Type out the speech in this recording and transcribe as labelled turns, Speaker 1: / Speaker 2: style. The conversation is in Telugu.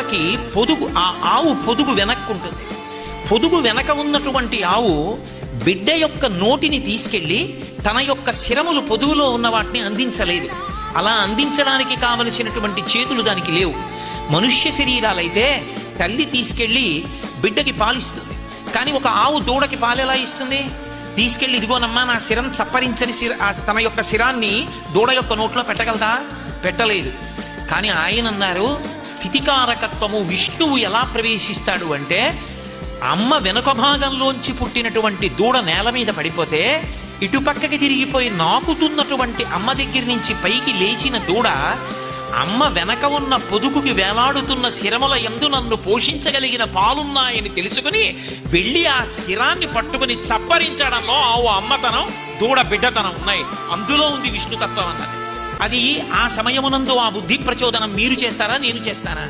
Speaker 1: దూడకి పొదుగు, ఆ ఆవు పొదుగు వెనక్కుంటుంది. పొదుగు వెనక ఉన్నటువంటి ఆవు బిడ్డ యొక్క నోటిని తీసుకెళ్లి తన యొక్క శిరములు పొదుగులో ఉన్న వాటిని అందించలేదు. అలా అందించడానికి కావలసినటువంటి చేతులు దానికి లేవు. మనుష్య శరీరాలైతే తల్లి తీసుకెళ్లి బిడ్డకి పాలిస్తుంది. కానీ ఒక ఆవు దూడకి పాలు ఎలా ఇస్తుంది? తీసుకెళ్లి ఇదిగోనమ్మా నా శిరం చప్పరించని తన యొక్క శిరాన్ని దూడ యొక్క నోట్లో పెట్టగలదా? పెట్టలేదు. కానీ ఆయన అన్నారు, స్థితికారకత్వము విష్ణువు ఎలా ప్రవేశిస్తాడు అంటే, అమ్మ వెనుక భాగంలోంచి పుట్టినటువంటి దూడ నేల మీద పడిపోతే ఇటుపక్కకి తిరిగిపోయి నాకుతున్నటువంటి అమ్మ దగ్గర నుంచి పైకి లేచిన దూడ అమ్మ వెనక ఉన్న పొదుగుకి వేలాడుతున్న శిరముల యందు నన్ను పోషించగలిగిన పాలున్నాయని తెలుసుకుని వెళ్ళి ఆ శిరాన్ని పట్టుకుని చప్పరించడంలో ఆవు అమ్మతనం, దూడ బిడ్డతనం ఉన్నాయి. అందులో ఉంది విష్ణుతత్వం అన్నది. అది ఆ సమయమునందు ఆ బుద్ధి ప్రచోదనం మీరు చేస్తారా, నేను చేస్తానా?